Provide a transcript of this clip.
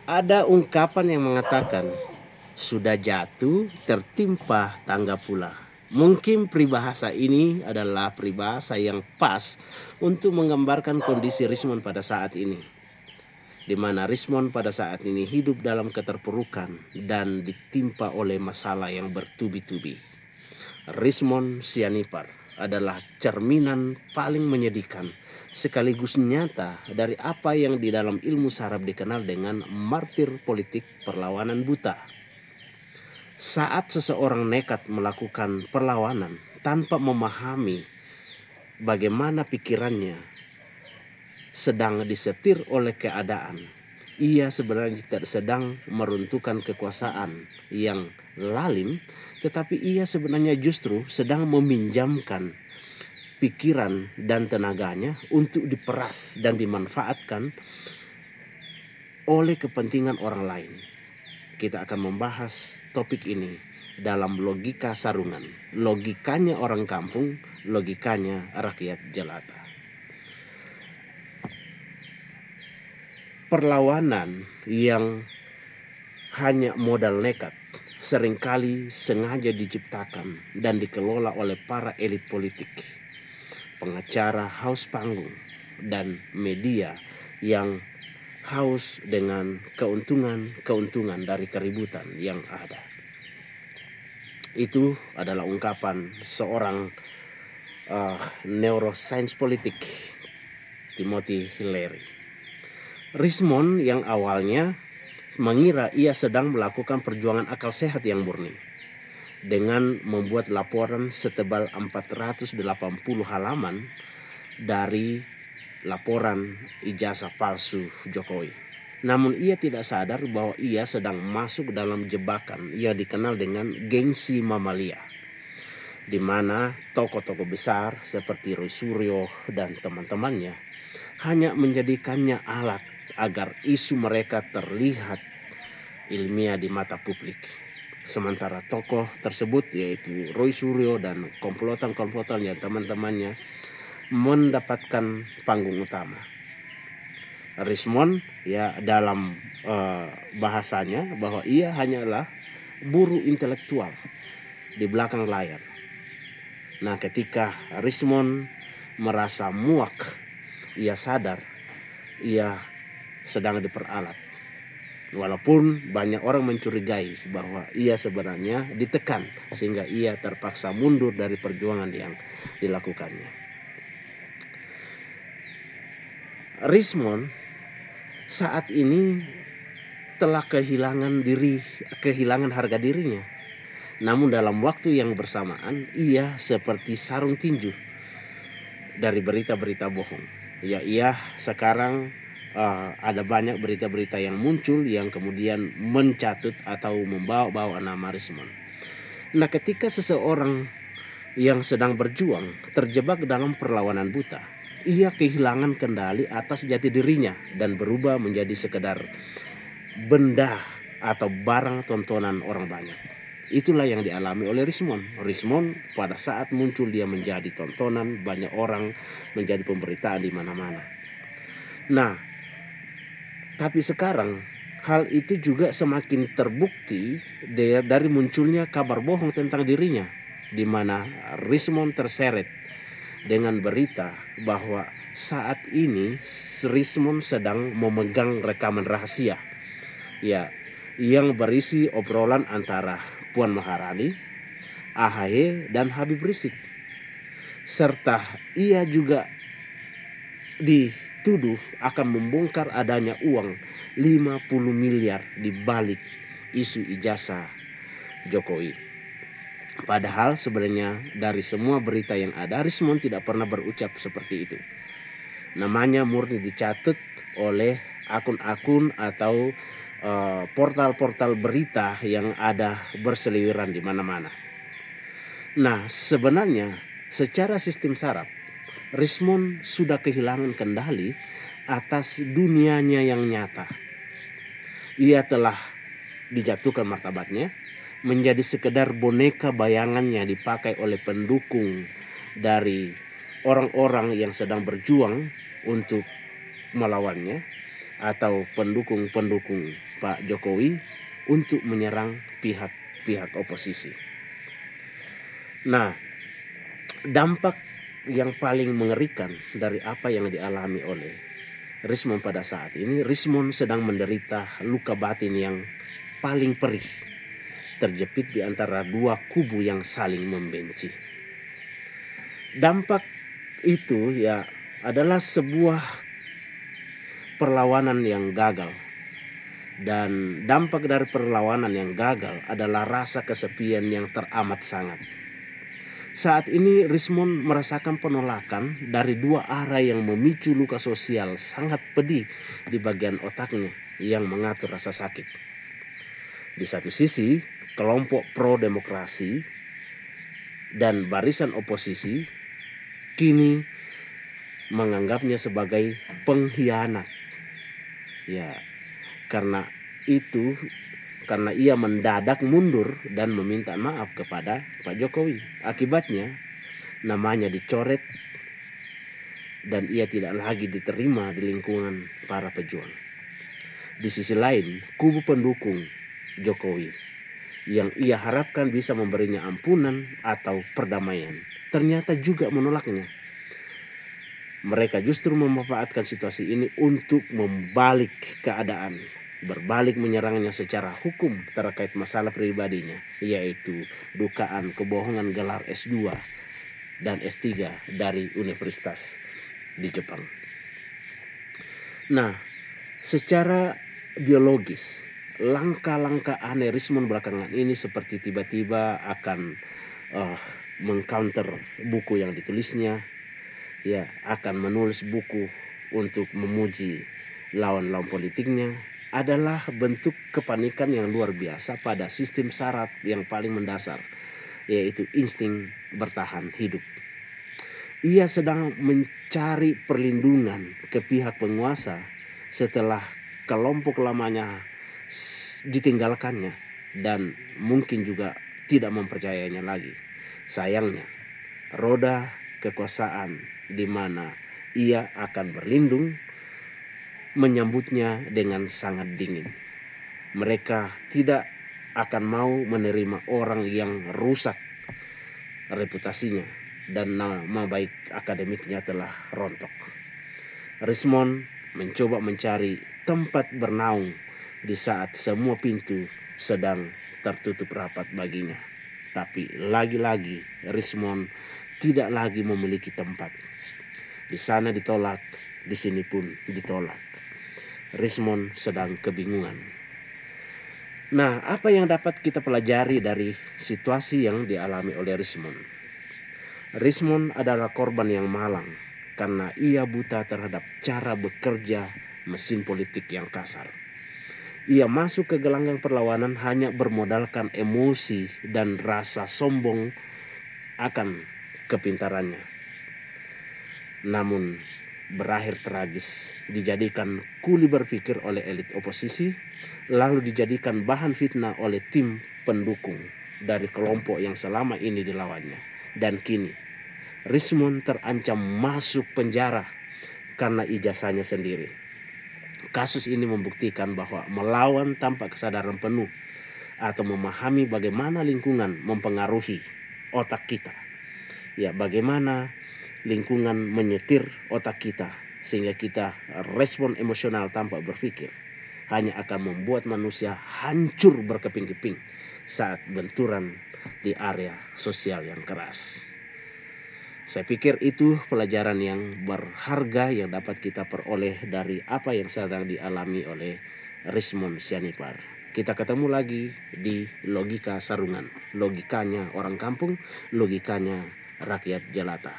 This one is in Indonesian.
Ada ungkapan yang mengatakan, sudah jatuh tertimpa tangga pula. Mungkin peribahasa ini adalah peribahasa yang pas untuk menggambarkan kondisi Rismon pada saat ini, di mana Rismon pada saat ini hidup dalam keterpurukan dan ditimpa oleh masalah yang bertubi-tubi. Rismon Sianipar adalah cerminan paling menyedihkan sekaligus nyata dari apa yang di dalam ilmu saraf dikenal dengan martir politik perlawanan buta. Saat seseorang nekat melakukan perlawanan tanpa memahami bagaimana pikirannya sedang disetir oleh keadaan, ia sebenarnya tidak sedang meruntuhkan kekuasaan yang lalim, tetapi ia sebenarnya justru sedang meminjamkan pikiran dan tenaganya untuk diperas dan dimanfaatkan oleh kepentingan orang lain. Kita akan membahas topik ini dalam logika sarungan. Logikanya orang kampung, logikanya rakyat jelata. Perlawanan yang hanya modal nekat seringkali sengaja diciptakan dan dikelola oleh para elit politik, pengacara haus panggung, dan media yang haus dengan keuntungan dari keributan yang ada. Itu adalah ungkapan seorang neuroscience politik, Timothy Leary. Rismon yang awalnya mengira ia sedang melakukan perjuangan akal sehat yang murni dengan membuat laporan setebal 480 halaman dari laporan ijazah palsu Jokowi. Namun ia tidak sadar bahwa ia sedang masuk dalam jebakan yang dikenal dengan gengsi mamalia, di mana tokoh-tokoh besar seperti Roy Suryo dan teman-temannya hanya menjadikannya alat agar isu mereka terlihat ilmiah di mata publik. Sementara tokoh tersebut, yaitu Roy Suryo dan komplotan-komplotan yang teman-temannya, mendapatkan panggung utama. Rismon ya dalam bahasanya bahwa ia hanyalah buruh intelektual di belakang layar. Nah, ketika Rismon merasa muak, ia sadar ia sedang diperalat. Walaupun banyak orang mencurigai bahwa ia sebenarnya ditekan sehingga ia terpaksa mundur dari perjuangan yang dilakukannya. Rismon saat ini telah kehilangan harga dirinya. Namun dalam waktu yang bersamaan ia seperti sarung tinju dari berita-berita bohong. Ia sekarang ada banyak berita-berita yang muncul yang kemudian mencatut atau membawa-bawa nama Rismon. Nah, ketika seseorang yang sedang berjuang terjebak dalam perlawanan buta, ia kehilangan kendali atas jati dirinya dan berubah menjadi sekedar benda atau barang tontonan orang banyak. Itulah yang dialami oleh Rismon. Rismon pada saat muncul dia menjadi tontonan banyak orang, menjadi pemberitaan di mana-mana. Nah, tapi sekarang hal itu juga semakin terbukti dari munculnya kabar bohong tentang dirinya, di mana Rismon terseret dengan berita bahwa saat ini Rismon sedang memegang rekaman rahasia yang berisi obrolan antara Puan Maharani, AHY, dan Habib Rizik. Serta ia juga dituduh akan membongkar adanya uang 50 miliar di balik isu ijazah Jokowi. Padahal sebenarnya dari semua berita yang ada, Rismon tidak pernah berucap seperti itu. Namanya murni dicatut oleh akun-akun atau portal-portal berita yang ada berseliweran di mana-mana. Nah, sebenarnya secara sistem saraf, Rismon sudah kehilangan kendali atas dunianya yang nyata. Ia telah dijatuhkan martabatnya menjadi sekedar boneka bayangannya dipakai oleh pendukung dari orang-orang yang sedang berjuang untuk melawannya, atau pendukung-pendukung Pak Jokowi untuk menyerang pihak-pihak oposisi. Nah, dampak yang paling mengerikan dari apa yang dialami oleh Rismon pada saat ini, Rismon sedang menderita luka batin yang paling perih, terjepit di antara dua kubu yang saling membenci. Dampak itu ya adalah sebuah perlawanan yang gagal. Dan dampak dari perlawanan yang gagal adalah rasa kesepian yang teramat sangat. Saat ini Rismon merasakan penolakan dari dua arah yang memicu luka sosial sangat pedih di bagian otaknya yang mengatur rasa sakit. Di satu sisi, kelompok pro-demokrasi dan barisan oposisi kini menganggapnya sebagai pengkhianat. Ya, karena ia mendadak mundur dan meminta maaf kepada Pak Jokowi. Akibatnya namanya dicoret dan ia tidak lagi diterima di lingkungan para pejuang. Di sisi lain, kubu pendukung Jokowi yang ia harapkan bisa memberinya ampunan atau perdamaian ternyata juga menolaknya. Mereka justru memanfaatkan situasi ini untuk membalik keadaan, berbalik menyerangnya secara hukum terkait masalah pribadinya, yaitu dugaan kebohongan gelar S2 dan S3 dari universitas di Jepang. Nah, secara biologis, langkah-langkah aneh Rismon belakangan ini seperti tiba-tiba akan mengcounter buku yang ditulisnya, ya akan menulis buku untuk memuji lawan-lawan politiknya, adalah bentuk kepanikan yang luar biasa pada sistem saraf yang paling mendasar, yaitu insting bertahan hidup. Ia sedang mencari perlindungan ke pihak penguasa setelah kelompok lamanya ditinggalkannya dan mungkin juga tidak mempercayainya lagi. Sayangnya, roda kekuasaan di mana ia akan berlindung menyambutnya dengan sangat dingin. Mereka tidak akan mau menerima orang yang rusak reputasinya dan nama baik akademiknya telah rontok. Rismon mencoba mencari tempat bernaung di saat semua pintu sedang tertutup rapat baginya. Tapi lagi-lagi Rismon tidak lagi memiliki tempat. Di sana ditolak, di sini pun ditolak. Rismon sedang kebingungan. Nah, apa yang dapat kita pelajari dari situasi yang dialami oleh Rismon? Rismon adalah korban yang malang karena ia buta terhadap cara bekerja mesin politik yang kasar. Ia masuk ke gelanggang perlawanan hanya bermodalkan emosi dan rasa sombong akan kepintarannya. Namun berakhir tragis, dijadikan kuli berpikir oleh elit oposisi, lalu dijadikan bahan fitnah oleh tim pendukung dari kelompok yang selama ini dilawannya. Dan kini Rismon terancam masuk penjara karena ijazahnya sendiri. Kasus ini membuktikan bahwa melawan tanpa kesadaran penuh atau memahami bagaimana lingkungan mempengaruhi otak kita, ya bagaimana lingkungan menyetir otak kita sehingga kita respon emosional tanpa berpikir, hanya akan membuat manusia hancur berkeping-keping saat benturan di area sosial yang keras. Saya pikir itu pelajaran yang berharga yang dapat kita peroleh dari apa yang sedang dialami oleh Rismon Sianipar. Kita ketemu lagi di Logika Sarungan. Logikanya orang kampung, logikanya rakyat jelata.